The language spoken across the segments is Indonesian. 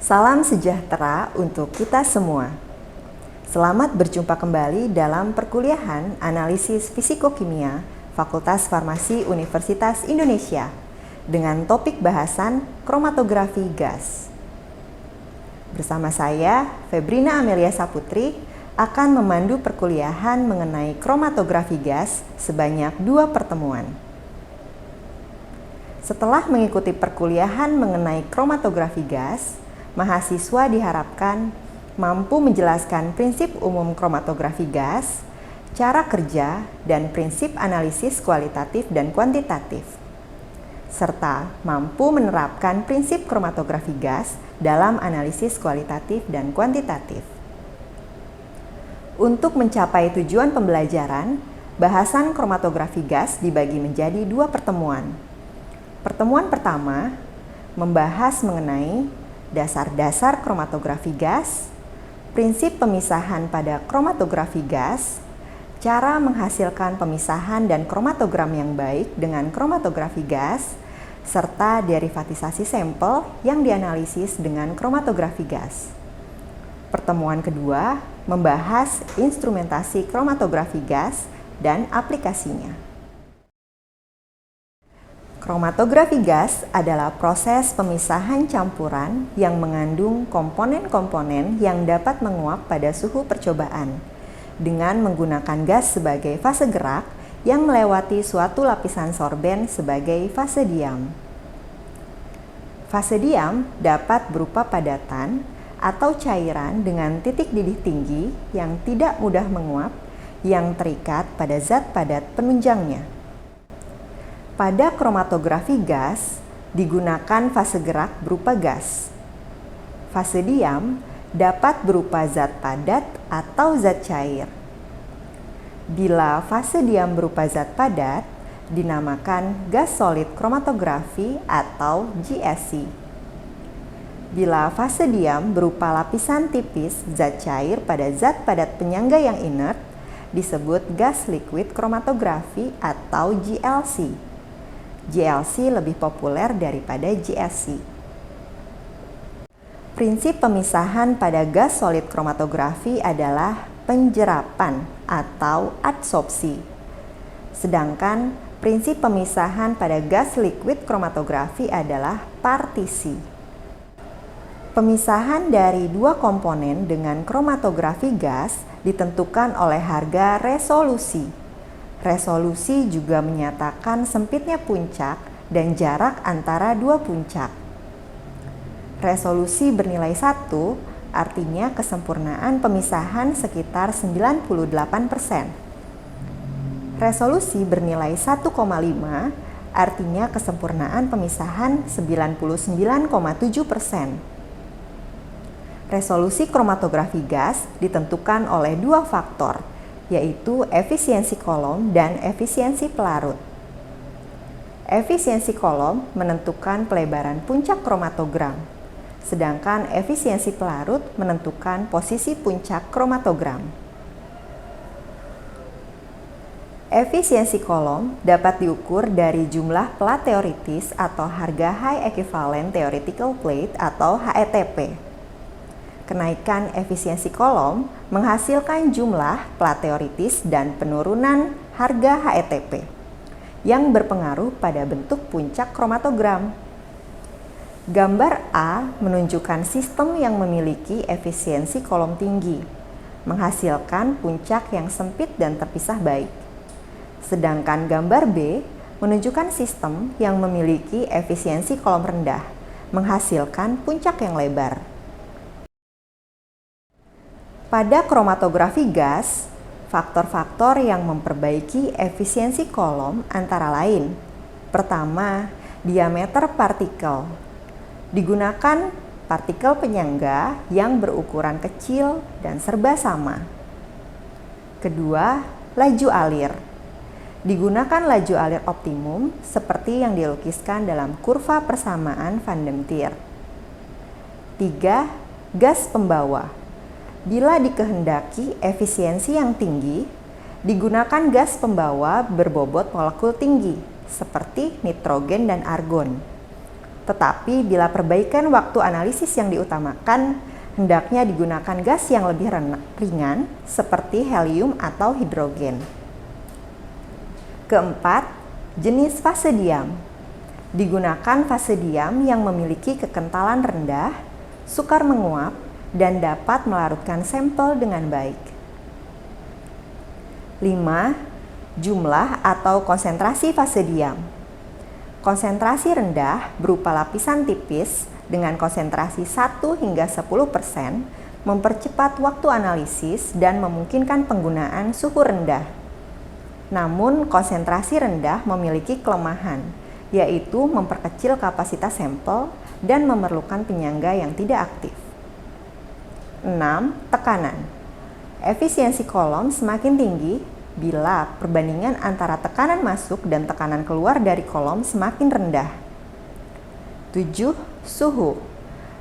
Salam sejahtera untuk kita semua. Selamat berjumpa kembali dalam perkuliahan Analisis Fisikokimia Fakultas Farmasi Universitas Indonesia dengan topik bahasan kromatografi gas. Bersama saya, Febrina Amelia Saputri, akan memandu perkuliahan mengenai kromatografi gas sebanyak 2 pertemuan. Setelah mengikuti perkuliahan mengenai kromatografi gas, mahasiswa diharapkan mampu menjelaskan prinsip umum kromatografi gas, cara kerja, dan prinsip analisis kualitatif dan kuantitatif, serta mampu menerapkan prinsip kromatografi gas dalam analisis kualitatif dan kuantitatif. Untuk mencapai tujuan pembelajaran, bahasan kromatografi gas dibagi menjadi 2 pertemuan. Pertemuan pertama membahas mengenai dasar-dasar kromatografi gas, prinsip pemisahan pada kromatografi gas, cara menghasilkan pemisahan dan kromatogram yang baik dengan kromatografi gas, serta derivatisasi sampel yang dianalisis dengan kromatografi gas. Pertemuan kedua membahas instrumentasi kromatografi gas dan aplikasinya. Kromatografi gas adalah proses pemisahan campuran yang mengandung komponen-komponen yang dapat menguap pada suhu percobaan dengan menggunakan gas sebagai fase gerak yang melewati suatu lapisan sorben sebagai fase diam. Fase diam dapat berupa padatan atau cairan dengan titik didih tinggi yang tidak mudah menguap yang terikat pada zat padat penunjangnya. Pada kromatografi gas digunakan fase gerak berupa gas. Fase diam dapat berupa zat padat atau zat cair. Bila fase diam berupa zat padat, dinamakan gas solid kromatografi atau GSC. Bila fase diam berupa lapisan tipis zat cair pada zat padat penyangga yang inert, disebut gas liquid kromatografi atau GLC. GLC lebih populer daripada GSC. Prinsip pemisahan pada gas solid kromatografi adalah penjerapan atau adsorpsi. Sedangkan prinsip pemisahan pada gas liquid kromatografi adalah partisi. Pemisahan dari 2 komponen dengan kromatografi gas ditentukan oleh harga resolusi. Resolusi juga menyatakan sempitnya puncak dan jarak antara 2 puncak. Resolusi bernilai 1 artinya kesempurnaan pemisahan sekitar 98%. Resolusi bernilai 1,5 artinya kesempurnaan pemisahan 99,7%. Resolusi kromatografi gas ditentukan oleh 2 faktor, yaitu efisiensi kolom dan efisiensi pelarut. Efisiensi kolom menentukan pelebaran puncak kromatogram, sedangkan efisiensi pelarut menentukan posisi puncak kromatogram. Efisiensi kolom dapat diukur dari jumlah plat teoritis atau harga high equivalent theoretical plate atau HETP. Kenaikan efisiensi kolom menghasilkan jumlah plat teoritis dan penurunan harga HETP yang berpengaruh pada bentuk puncak kromatogram. Gambar A menunjukkan sistem yang memiliki efisiensi kolom tinggi, menghasilkan puncak yang sempit dan terpisah baik. Sedangkan gambar B menunjukkan sistem yang memiliki efisiensi kolom rendah, menghasilkan puncak yang lebar. Pada kromatografi gas, faktor-faktor yang memperbaiki efisiensi kolom antara lain: pertama, diameter partikel. Digunakan partikel penyangga yang berukuran kecil dan serba sama. Kedua, laju alir. Digunakan laju alir optimum seperti yang dilukiskan dalam kurva persamaan Van den Tier. 3. Gas pembawa. Bila dikehendaki efisiensi yang tinggi, digunakan gas pembawa berbobot molekul tinggi seperti nitrogen dan argon. Tetapi bila perbaikan waktu analisis yang diutamakan, hendaknya digunakan gas yang lebih ringan seperti helium atau hidrogen. Keempat, jenis fase diam. Digunakan fase diam yang memiliki kekentalan rendah, sukar menguap, dan dapat melarutkan sampel dengan baik. 5. Jumlah atau konsentrasi fase diam. Konsentrasi rendah berupa lapisan tipis dengan konsentrasi 1 hingga 10% mempercepat waktu analisis dan memungkinkan penggunaan suhu rendah. Namun, konsentrasi rendah memiliki kelemahan, yaitu memperkecil kapasitas sampel dan memerlukan penyangga yang tidak aktif. 6. Tekanan. Efisiensi kolom semakin tinggi bila perbandingan antara tekanan masuk dan tekanan keluar dari kolom semakin rendah. 7. Suhu.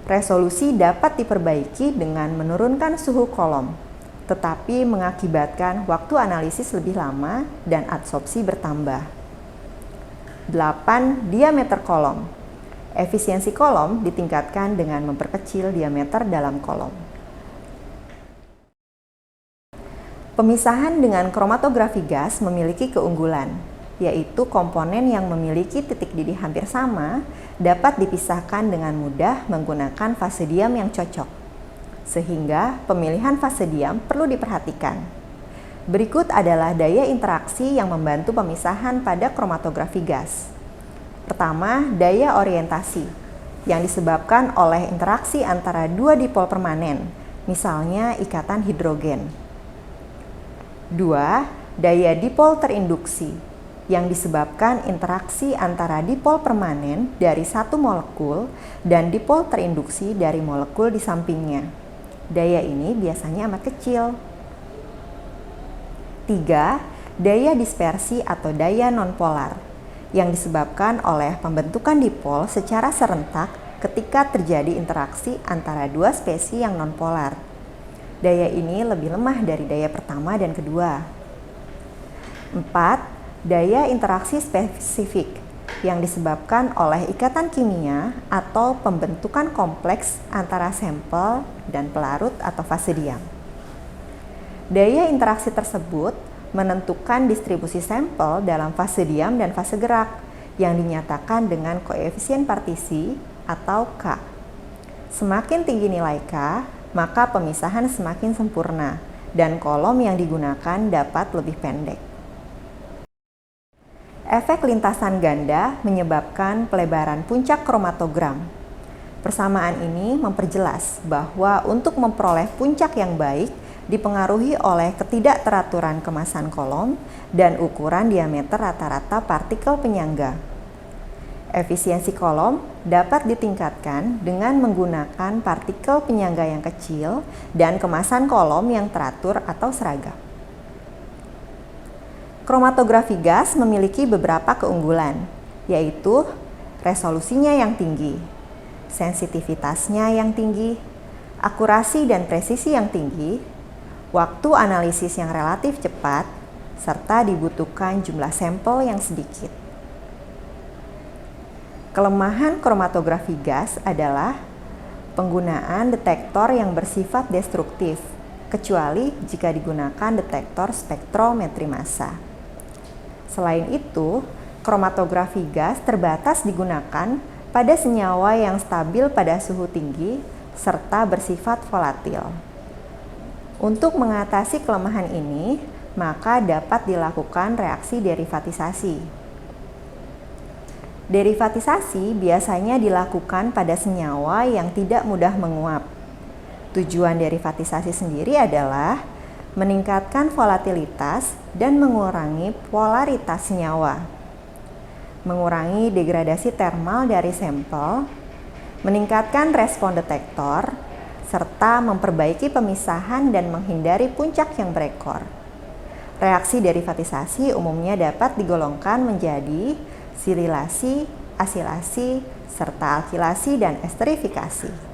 Resolusi dapat diperbaiki dengan menurunkan suhu kolom, tetapi mengakibatkan waktu analisis lebih lama dan absorpsi bertambah. 8. Diameter kolom. Efisiensi kolom ditingkatkan dengan memperkecil diameter dalam kolom. Pemisahan dengan kromatografi gas memiliki keunggulan, yaitu komponen yang memiliki titik didih hampir sama dapat dipisahkan dengan mudah menggunakan fase diam yang cocok, sehingga pemilihan fase diam perlu diperhatikan. Berikut adalah daya interaksi yang membantu pemisahan pada kromatografi gas. Pertama, daya orientasi, yang disebabkan oleh interaksi antara dua dipol permanen, misalnya ikatan hidrogen. 2. Daya dipol terinduksi, yang disebabkan interaksi antara dipol permanen dari satu molekul dan dipol terinduksi dari molekul di sampingnya. Daya ini biasanya amat kecil. 3. Daya dispersi atau daya nonpolar, yang disebabkan oleh pembentukan dipol secara serentak ketika terjadi interaksi antara dua spesies yang nonpolar. Daya ini lebih lemah dari daya pertama dan kedua. 4. Daya interaksi spesifik, yang disebabkan oleh ikatan kimia atau pembentukan kompleks antara sampel dan pelarut atau fase diam. Daya interaksi tersebut menentukan distribusi sampel dalam fase diam dan fase gerak, yang dinyatakan dengan koefisien partisi atau K. Semakin tinggi nilai K, maka pemisahan semakin sempurna dan kolom yang digunakan dapat lebih pendek. Efek lintasan ganda menyebabkan pelebaran puncak kromatogram. Persamaan ini memperjelas bahwa untuk memperoleh puncak yang baik dipengaruhi oleh ketidakteraturan kemasan kolom dan ukuran diameter rata-rata partikel penyangga. Efisiensi kolom dapat ditingkatkan dengan menggunakan partikel penyangga yang kecil dan kemasan kolom yang teratur atau seragam. Kromatografi gas memiliki beberapa keunggulan, yaitu resolusinya yang tinggi, sensitivitasnya yang tinggi, akurasi dan presisi yang tinggi, waktu analisis yang relatif cepat, serta dibutuhkan jumlah sampel yang sedikit. Kelemahan kromatografi gas adalah penggunaan detektor yang bersifat destruktif, kecuali jika digunakan detektor spektrometri massa. Selain itu, kromatografi gas terbatas digunakan pada senyawa yang stabil pada suhu tinggi serta bersifat volatil. Untuk mengatasi kelemahan ini, maka dapat dilakukan reaksi derivatisasi. Derivatisasi biasanya dilakukan pada senyawa yang tidak mudah menguap. Tujuan derivatisasi sendiri adalah meningkatkan volatilitas dan mengurangi polaritas senyawa, mengurangi degradasi termal dari sampel, meningkatkan respon detektor, serta memperbaiki pemisahan dan menghindari puncak yang berekor. Reaksi derivatisasi umumnya dapat digolongkan menjadi sililasi, asilasi, serta alkilasi dan esterifikasi.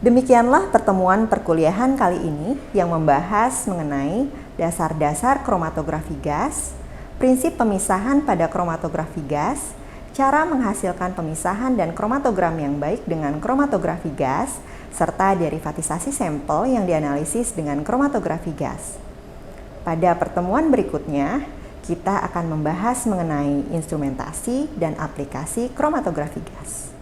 Demikianlah pertemuan perkuliahan kali ini yang membahas mengenai dasar-dasar kromatografi gas, prinsip pemisahan pada kromatografi gas, cara menghasilkan pemisahan dan kromatogram yang baik dengan kromatografi gas, serta derivatisasi sampel yang dianalisis dengan kromatografi gas. Pada pertemuan berikutnya, kita akan membahas mengenai instrumentasi dan aplikasi kromatografi gas.